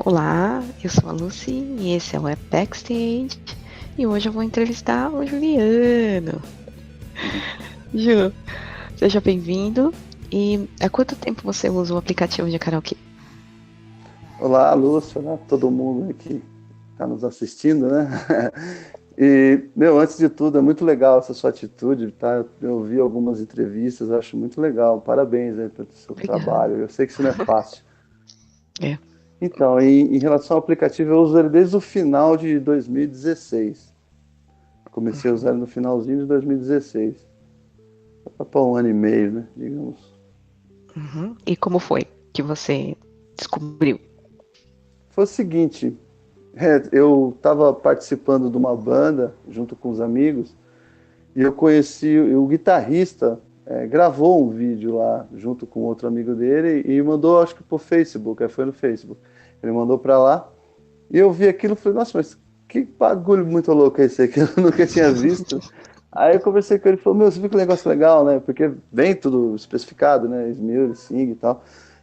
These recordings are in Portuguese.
Olá, eu sou a Lucy e esse é o App Backstage e hoje eu vou entrevistar o Juliano. Ju, seja bem-vindo. E há quanto tempo você usa o aplicativo de karaokê? Olá, Lúcia, né? Todo mundo que está nos assistindo, né? E, antes de tudo, é muito legal essa sua atitude, tá? Eu vi algumas entrevistas, acho muito legal. Parabéns aí pelo seu Obrigada. trabalho. Eu sei que isso não é fácil. É. Então, em relação ao aplicativo, eu uso ele desde o final de 2016. Comecei a usar ele no finalzinho de 2016. Para um ano e meio, né? Digamos. Uhum. E como foi que você descobriu? Foi o seguinte, eu estava participando de uma banda junto com os amigos. E eu conheci o guitarrista, gravou um vídeo lá junto com outro amigo dele e mandou, acho que por Facebook, aí foi no Facebook. Ele mandou pra lá e eu vi aquilo e falei, nossa, mas que bagulho muito louco é esse aqui, eu nunca tinha visto. Aí eu conversei com ele e falou, você viu que negócio legal, né? Porque vem tudo especificado, né? Smil, Sing e tal.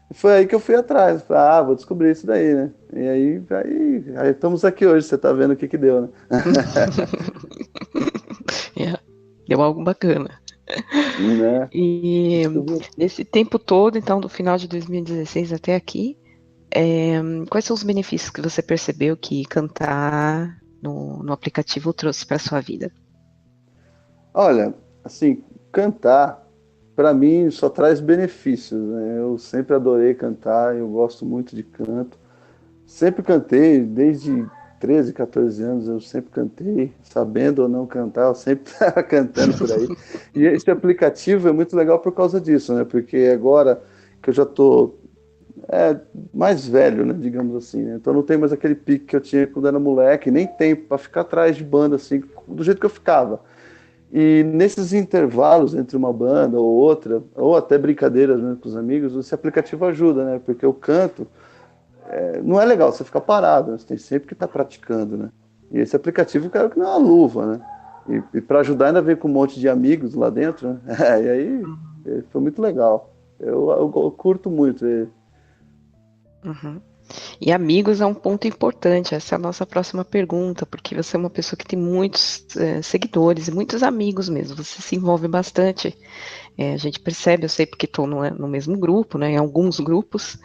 E foi aí que eu fui atrás, falei, vou descobrir isso daí, né? E aí estamos aqui hoje, você tá vendo o que que deu, né? É, deu algo bacana. Né? E nesse tempo todo, então, do final de 2016 até aqui, quais são os benefícios que você percebeu que cantar no aplicativo trouxe para sua vida? Olha, assim, cantar, para mim, só traz benefícios, né? Eu sempre adorei cantar, eu gosto muito de canto. Sempre cantei, desde 13, 14 anos, eu sempre cantei, sabendo ou não cantar, eu sempre estava cantando por aí. E esse aplicativo é muito legal por causa disso, né? Porque agora que eu já tô mais velho, né? Digamos assim, né? Então não tem mais aquele pique que eu tinha quando era moleque, nem tempo para ficar atrás de banda, assim, do jeito que eu ficava. E nesses intervalos entre uma banda ou outra, ou até brincadeiras, né, com os amigos, esse aplicativo ajuda, né? Porque o canto não é legal você ficar parado, né? Você tem sempre que estar praticando, né? E esse aplicativo, cara, que não é uma luva, né? E para ajudar ainda veio com um monte de amigos lá dentro, né? E aí foi muito legal. Eu curto muito ele. Uhum. E amigos é um ponto importante, essa é a nossa próxima pergunta, porque você é uma pessoa que tem muitos seguidores e muitos amigos mesmo, você se envolve bastante. A gente percebe, eu sei porque estou no mesmo grupo, né, em alguns grupos,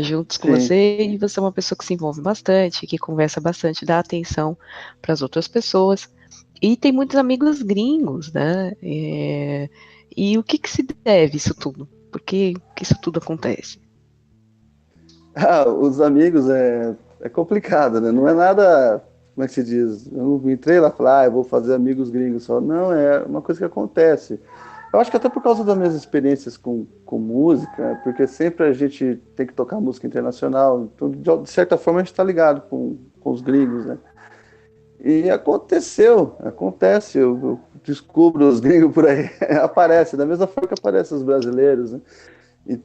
juntos com Sim. você, e você é uma pessoa que se envolve bastante, que conversa bastante, dá atenção para as outras pessoas, e tem muitos amigos gringos, né? E o que se deve isso tudo? Por que isso tudo acontece? Os amigos é complicado, né? Não é nada, como é que se diz? Eu não entrei lá e falei, eu vou fazer amigos gringos só. Não, é uma coisa que acontece. Eu acho que até por causa das minhas experiências com música, porque sempre a gente tem que tocar música internacional, então de certa forma a gente está ligado com os gringos, né? E acontece, eu descubro os gringos por aí, aparece, da mesma forma que aparecem os brasileiros, né?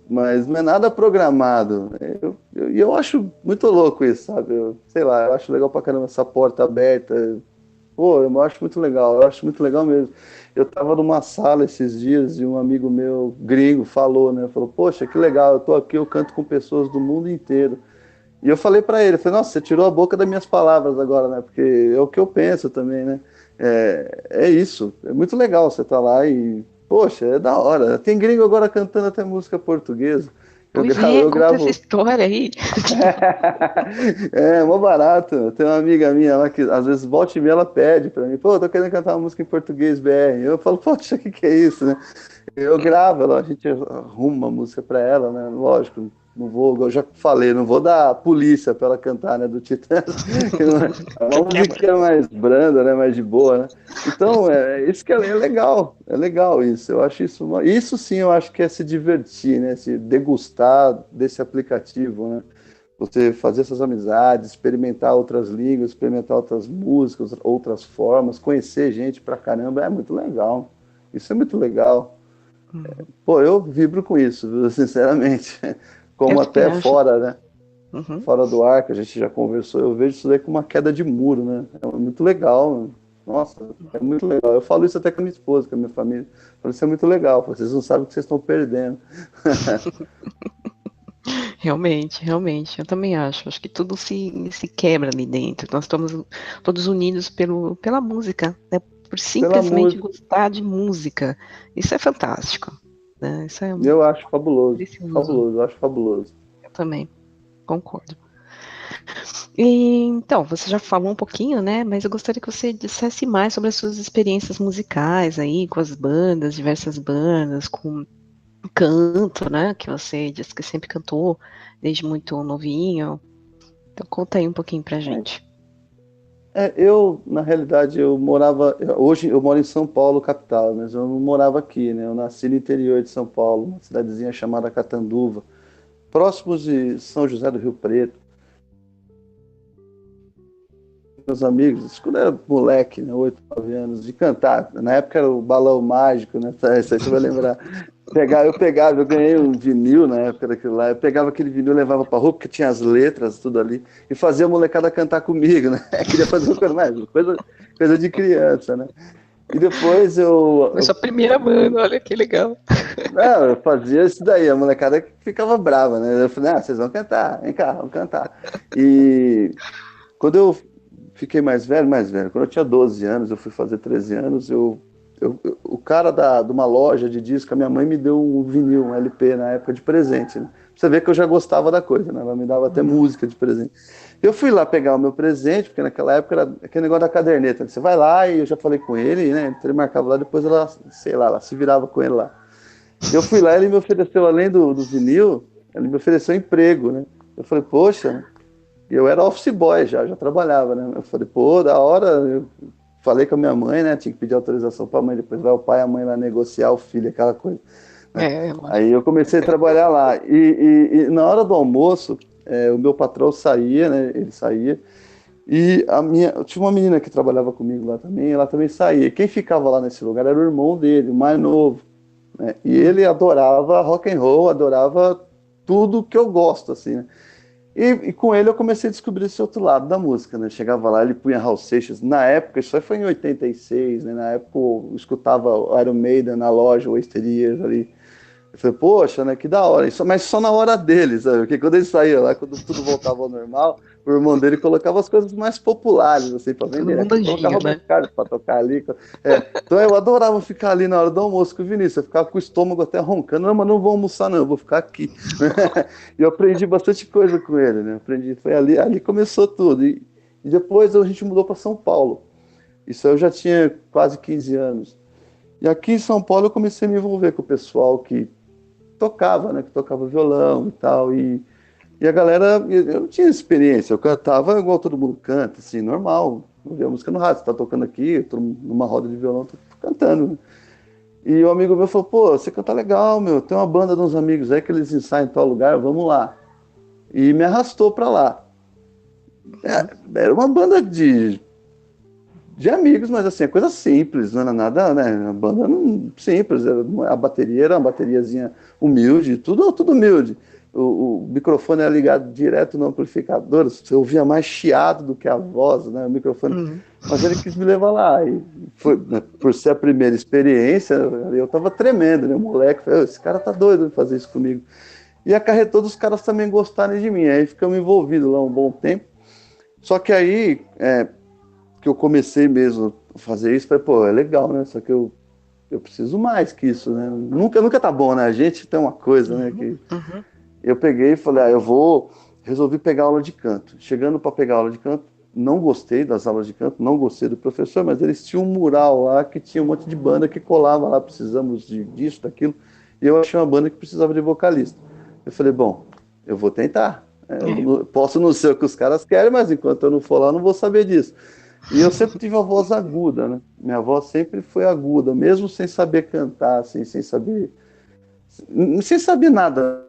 Mas não é nada programado. Eu acho muito louco isso, sabe? Sei lá, eu acho legal pra caramba essa porta aberta. Pô, eu acho muito legal, eu acho muito legal mesmo. Eu tava numa sala esses dias e um amigo meu gringo falou, né? Falou, poxa, que legal, eu tô aqui, eu canto com pessoas do mundo inteiro. E eu falei pra ele, falei, nossa, você tirou a boca das minhas palavras agora, né? Porque é o que eu penso também, né? É isso, é muito legal você estar lá e, poxa, é da hora. Tem gringo agora cantando até música portuguesa. Eu Pois gravo, é, eu conta essa gravo. história aí. Mó barato. Tem uma amiga minha lá que às vezes volta e meia ela pede pra mim, pô, tô querendo cantar uma música em português BR. Eu falo, poxa, o que que é isso, né? Eu gravo, a gente arruma uma música pra ela, né? Lógico, não vou, eu já falei, não vou dar polícia pra ela cantar, né? Do Titãs, que não é uma musiquinha mais branda, né? Mais de boa, né? Então, isso que é legal isso. Eu acho isso, isso sim, eu acho que é se divertir, né? Se degustar desse aplicativo, né? Você fazer essas amizades, experimentar outras línguas, experimentar outras músicas, outras formas, conhecer gente pra caramba, é muito legal. Isso é muito legal. Uhum. Pô, eu vibro com isso, viu, sinceramente. Eu Como também até acho. fora, né? Uhum. Fora do ar, que a gente já conversou, eu vejo isso daí como uma queda de muro, né? É muito legal, né? Nossa, é muito legal. Eu falo isso até com a minha esposa, com a minha família. Eu falo, isso é muito legal, vocês não sabem o que vocês estão perdendo. Realmente, realmente, eu também acho. Acho que tudo se quebra ali dentro. Nós estamos todos unidos pela música, né? Por Pela simplesmente música. gostar de música. Isso é fantástico, né? Isso é Eu acho fabuloso, precioso. fabuloso, eu acho fabuloso. Eu também concordo. E, então, você já falou um pouquinho, né? Mas eu gostaria que você dissesse mais sobre as suas experiências musicais aí, com as bandas, diversas bandas, com canto, né? Que você disse que sempre cantou desde muito novinho. Então conta aí um pouquinho pra gente. Eu, na realidade, hoje eu moro em São Paulo, capital, mas eu não morava aqui, né? Eu nasci no interior de São Paulo, uma cidadezinha chamada Catanduva, próximos de São José do Rio Preto. Meus amigos, isso quando eu era moleque, né, 8, 9 anos, de cantar. Na época era o balão mágico, né? Isso aí você vai lembrar. Eu ganhei um vinil na época daquilo lá. Eu pegava aquele vinil, levava pra rua, porque tinha as letras, tudo ali, e fazia a molecada cantar comigo, né? Queria fazer uma coisa mais, coisa de criança, né? E depois Foi sua primeira banda, olha que legal. não, eu fazia isso daí, a molecada que ficava brava, né? Eu falei, vocês vão cantar, vem cá, vamos cantar. E quando eu fiquei mais velho, quando eu tinha 12 anos, eu fui fazer 13 anos, o cara de uma loja de disco, a minha mãe me deu um vinil, um LP na época de presente, né? Pra você ver que eu já gostava da coisa, né? Ela me dava até Uhum. música de presente. Eu fui lá pegar o meu presente, porque naquela época era aquele negócio da caderneta, né? Você vai lá e eu já falei com ele, né? Então ele marcava lá, depois ela, sei lá, ela se virava com ele lá. Eu fui lá, ele me ofereceu, além do vinil, ele me ofereceu emprego, né? Eu falei, poxa, né? E eu era office boy já trabalhava, né? Eu falei, pô, da hora. Eu falei com a minha mãe, né? Tinha que pedir autorização para a mãe, depois vai o pai e a mãe lá negociar o filho, aquela coisa, né? Lógico. Aí eu comecei a trabalhar lá. E na hora do almoço, o meu patrão saía, né? Ele saía. E tinha uma menina que trabalhava comigo lá também, ela também saía. E quem ficava lá nesse lugar era o irmão dele, o mais novo, né? E Uhum. ele adorava rock and roll, adorava tudo que eu gosto, assim, né? E com ele eu comecei a descobrir esse outro lado da música, né? Chegava lá, ele punha Raul Seixas. Na época, isso aí foi em 86, né? Na época eu escutava Iron Maiden na loja, Wasted Years ali. Eu falei, poxa, né? Que da hora. Mas só na hora deles, sabe? Porque quando ele saía lá, quando tudo voltava ao normal, o irmão dele colocava as coisas mais populares, assim, para Todo vender, né? mundo Colocava anjinho, né? Roberto Carlos para tocar ali. Então eu adorava ficar ali na hora do almoço com o Vinícius. Eu ficava com o estômago até roncando. Não, mas não vou almoçar, não, eu vou ficar aqui. E eu aprendi bastante coisa com ele, né? Aprendi, foi ali começou tudo. E depois a gente mudou para São Paulo. Isso eu já tinha quase 15 anos. E aqui em São Paulo eu comecei a me envolver com o pessoal que tocava, né? Que tocava violão e tal. E a galera, eu não tinha experiência, eu cantava igual todo mundo canta, assim, normal. Ouvia música no rádio, você tá tocando aqui, eu tô numa roda de violão, tô cantando. E um amigo meu falou, pô, você canta legal, meu, tem uma banda de uns amigos aí que eles ensaiam em tal lugar, vamos lá. E me arrastou pra lá. Uhum. Era uma banda de amigos, mas assim, é coisa simples, não era nada, né? Uma banda simples, a bateria era uma bateriazinha humilde, tudo humilde. O microfone era ligado direto no amplificador, você ouvia mais chiado do que a voz, né? O microfone. Uhum. Mas ele quis me levar lá. E foi, né, por ser a primeira experiência, eu tava tremendo, né? O moleque, falei, esse cara tá doido de fazer isso comigo. E acarretou dos caras também gostarem de mim. Aí ficamos envolvidos lá um bom tempo. Só que aí, que eu comecei mesmo a fazer isso, falei, pô, é legal, né? Só que eu preciso mais que isso, né? Nunca tá bom, né? A gente tem uma coisa, né? Uhum. Que Uhum. eu peguei e falei, resolvi pegar aula de canto. Chegando para pegar aula de canto, não gostei das aulas de canto, não gostei do professor, mas eles tinham um mural lá que tinha um monte de banda que colava lá, precisamos disso, daquilo. E eu achei uma banda que precisava de vocalista. Eu falei, bom, eu vou tentar. É. Posso não ser o que os caras querem, mas enquanto eu não for lá, eu não vou saber disso. E eu sempre tive a voz aguda, né? Minha voz sempre foi aguda, mesmo sem saber cantar, assim, sem saber nada.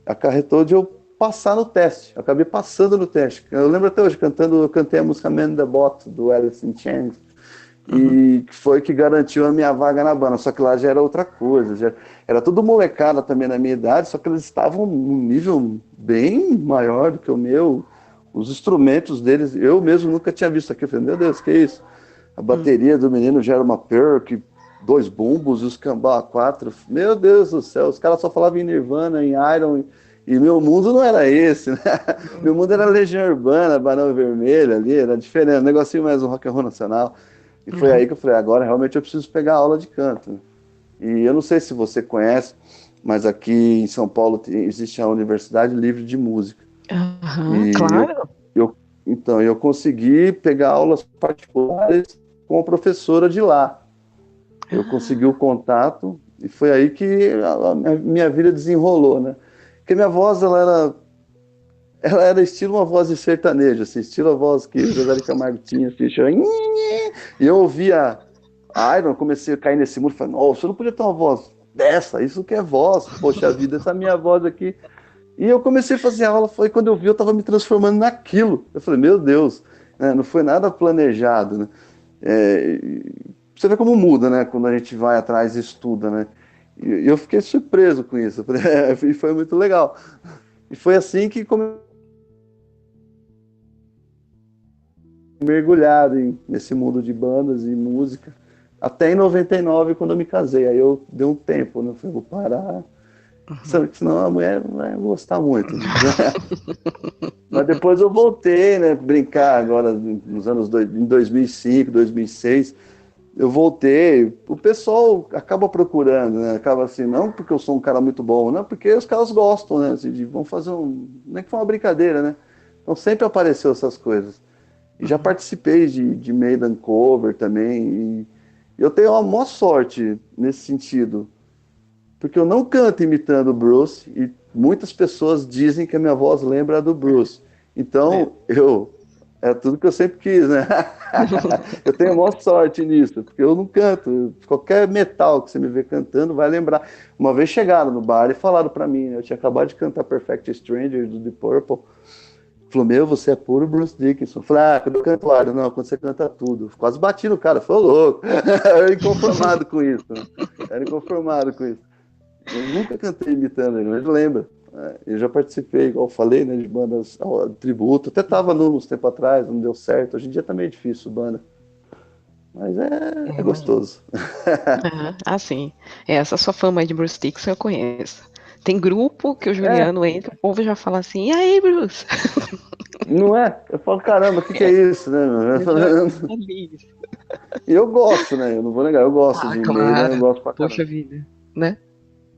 Acarretou de eu passar no teste. Eu acabei passando no teste. Eu lembro até hoje, eu cantei a música Man in the Bot, do Alice in Chains, Uhum. e foi que garantiu a minha vaga na banda. Só que lá já era outra coisa, era tudo molecada também na minha idade, só que eles estavam num nível bem maior do que o meu. Os instrumentos deles, eu mesmo nunca tinha visto aqui. Eu falei, meu Deus, que é isso? A Uhum. bateria do menino já era uma perk, dois bumbos e os cambal a quatro. Meu Deus do céu, os caras só falavam em Nirvana, em Iron, e meu mundo não era esse, né? Meu mundo era Legião Urbana, Barão Vermelho ali, era diferente, um negocinho mais um rock and roll nacional. E foi aí que eu falei, agora realmente eu preciso pegar aula de canto, né? E eu não sei se você conhece, mas aqui em São Paulo existe a Universidade Livre de Música. Aham, E claro. então, eu consegui pegar aulas particulares com a professora de lá. Eu consegui o contato e foi aí que a minha vida desenrolou, né? Porque minha voz, ela era estilo uma voz de sertanejo, assim, estilo a voz que o Zezé de Camargo tinha, assim, e eu ouvia Iron, comecei a cair nesse muro, falei, nossa, eu não podia ter uma voz dessa, isso que é voz, poxa vida, essa minha voz aqui. E eu comecei a fazer aula, foi quando eu vi, eu estava me transformando naquilo. Eu falei, meu Deus, né? Não foi nada planejado, né? Você vê como muda, né? Quando a gente vai atrás e estuda, né? E eu fiquei surpreso com isso. Eu falei, e foi muito legal. E foi assim que comecei mergulhado nesse mundo de bandas e música. Até em 99, quando eu me casei. Aí eu dei um tempo, né? Eu falei, vou parar. Senão a mulher não vai gostar muito. Né? Mas depois eu voltei, né? Brincar agora nos anos em 2005, 2006. Eu voltei. O pessoal acaba procurando, né? Acaba assim, não porque eu sou um cara muito bom, não, porque os caras gostam, né? Assim, vão fazer nem que foi uma brincadeira, né? Então sempre apareceu essas coisas. E já participei de Maiden Cover também. E eu tenho uma maior sorte nesse sentido. Porque eu não canto imitando o Bruce e muitas pessoas dizem que a minha voz lembra a do Bruce. Então, é tudo que eu sempre quis, né? Eu tenho a maior sorte nisso, porque eu não canto. Qualquer metal que você me vê cantando vai lembrar. Uma vez chegaram no bar e falaram pra mim, né? Eu tinha acabado de cantar Perfect Stranger do Deep Purple. Falou, meu, você é puro Bruce Dickinson. Eu falei, quando eu canto área, não, quando você canta tudo. Quase bati no cara, falou louco. Eu era inconformado com isso. Né? Era inconformado com isso. Eu nunca cantei imitando ele, mas lembra. Eu já participei, igual eu falei, né, de bandas de tributo. Até tava uns tempo atrás, não deu certo. Hoje em dia tá meio difícil banda. Mas é Imagino. gostoso. Sim. Essa sua fama aí de Bruce Dickinson eu conheço. Tem grupo que o É, Juliano entra, o povo já fala assim, e aí, Bruce? não é? Eu falo, caramba, o que é isso, né? Eu já li isso. E eu gosto, né? Eu não vou negar, eu gosto de Maiden, eu Claro. gosto pra caramba. Poxa vida, né?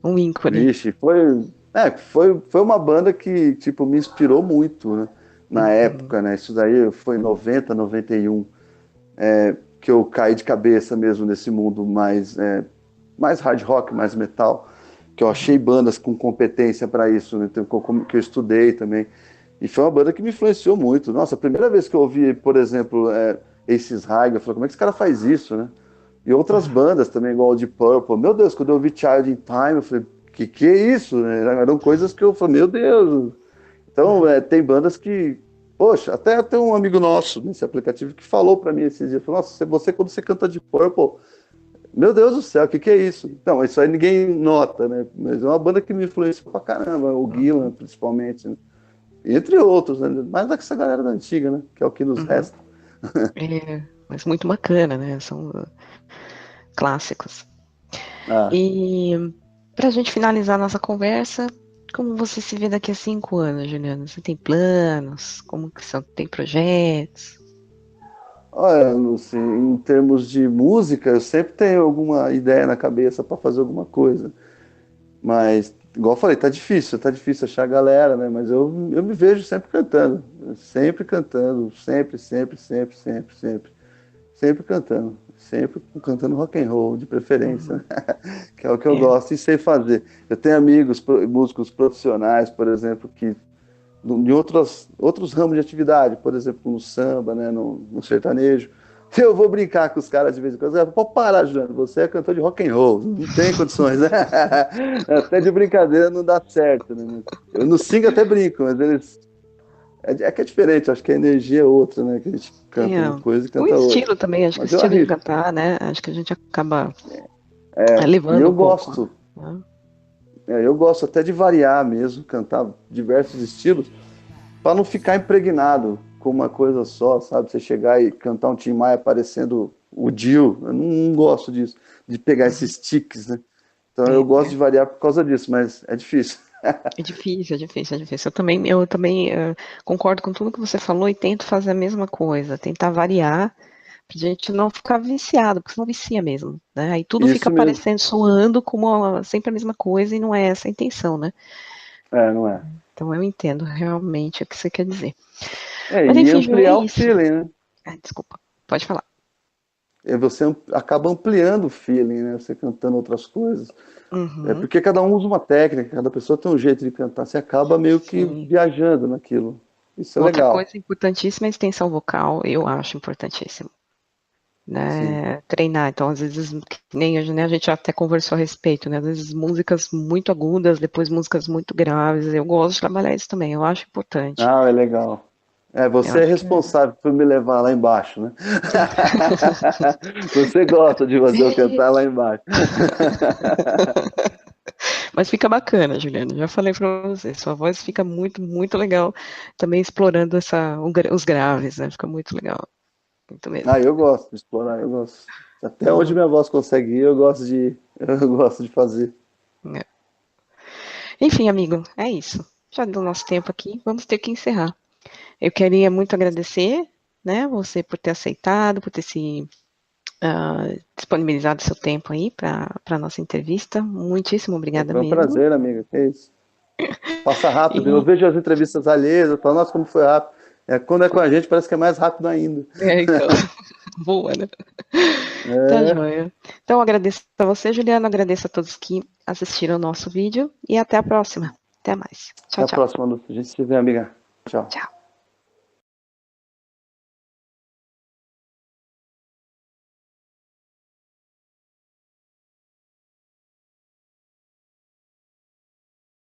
Um ícone. Vixe, foi uma banda que, tipo, me inspirou muito, né? Na Uhum. época, né? Isso daí foi em 90, 91, que eu caí de cabeça mesmo nesse mundo mais hard rock, mais metal, que eu achei bandas com competência para isso, né? Que eu estudei também. E foi uma banda que me influenciou muito. Nossa, a primeira vez que eu ouvi, por exemplo, Aces High, eu falei, como é que esse cara faz isso, né? E outras bandas também, igual o Deep Purple. Meu Deus, quando eu ouvi Child in Time, eu falei, que é isso? Né? Eram coisas que eu falei, meu Deus. Então, tem bandas que, poxa, até tem um amigo nosso nesse aplicativo que falou para mim esses dias, falou, nossa, você quando você canta Deep Purple, meu Deus do céu, o que é isso? Então, isso aí ninguém nota, né? Mas é uma banda que me influenciou pra caramba, o Gillan, principalmente, né? Entre outros, né? Mais dessa galera da antiga, né? Que é o que nos Uhum. resta. Mas muito bacana, né? São clássicos. Ah, E pra gente finalizar nossa conversa, como você se vê daqui a 5 anos, Juliana? Você tem planos? Como que são? Tem projetos? olha, assim, em termos de música, eu sempre tenho alguma ideia na cabeça para fazer alguma coisa. Mas, igual eu falei, tá difícil achar a galera, né? Mas eu me vejo sempre cantando, sempre, sempre, sempre, sempre, sempre, sempre cantando, sempre cantando rock and roll, de preferência, Uhum. né? Que é o que eu É. gosto e sei fazer. Eu tenho amigos, músicos profissionais, por exemplo, que de outros ramos de atividade, por exemplo, no samba, né, no sertanejo. Eu vou brincar com os caras de vez em quando. Pode parar, Juliano, você é cantor de rock and roll, não tem condições, né? Até de brincadeira não dá certo, né? Eu no sing até brinco, mas eles. Que é diferente, acho que a energia é outra, né? Que a gente canta É. uma coisa e O canta outra. estilo também, acho que o Mas eu estilo de arrisco. cantar, né? Acho que a gente acaba E levando eu um pouco. gosto. Né? Eu gosto até de variar mesmo, cantar diversos estilos, para não ficar impregnado com uma coisa só, sabe? Você chegar e cantar um Tim Maia parecendo o DIU, eu não gosto disso, de pegar esses tiques, né? Então eu É, gosto de variar por causa disso, mas é difícil. é difícil, é difícil, é difícil. Eu também concordo com tudo que você falou e tento fazer a mesma coisa, tentar variar, pra gente não ficar viciado, porque senão vicia mesmo, né? Aí tudo fica Isso mesmo. parecendo, soando como sempre a mesma coisa e não é essa a intenção, né? É, não é? Então eu entendo realmente o que você quer dizer. É, Mas e enfim, Júlia, é ampliar o isso. feeling, né? Desculpa, pode falar. E você acaba ampliando o feeling, né? Você cantando outras coisas. É Uhum, porque cada um usa uma técnica, cada pessoa tem um jeito de cantar. Você acaba meio que sim. viajando naquilo. Isso é Outra legal. coisa importantíssima é a extensão vocal, eu acho importantíssimo, Sim. né? Treinar, então às vezes, que nem hoje, né, a gente até conversou a respeito, né? Às vezes músicas muito agudas, depois músicas muito graves, eu gosto de trabalhar isso também, eu acho importante. Ah, é legal. É, Eu você é acho que responsável por me levar lá embaixo, né? Você gosta de fazer eu é... cantar lá embaixo. Mas fica bacana, Juliana, já falei pra você, sua voz fica muito, muito legal, também explorando os graves, né? Fica muito legal, muito mesmo. Ah, eu gosto de explorar, eu gosto. Até onde Uhum, minha voz consegue ir, eu gosto de, eu gosto de fazer. é. Enfim, amigo, é isso. Já deu nosso tempo aqui, vamos ter que encerrar. Eu queria muito agradecer, né, você por ter aceitado, por ter se disponibilizado seu tempo aí para a nossa entrevista. Muitíssimo obrigada Foi um mesmo. prazer, amiga. Que isso. Passa rápido. Eu E, vejo as entrevistas alheias, eu falo, nossa, como foi rápido. É, quando é com a gente, parece que é mais rápido ainda. então, boa, né? Tá É, joia. Então, agradeço a você, Juliana, agradeço a todos que assistiram o nosso vídeo e até a próxima. Até mais. até Tchau, a tchau. próxima, Lúcia. A gente se vê, amiga. Tchau. Tchau.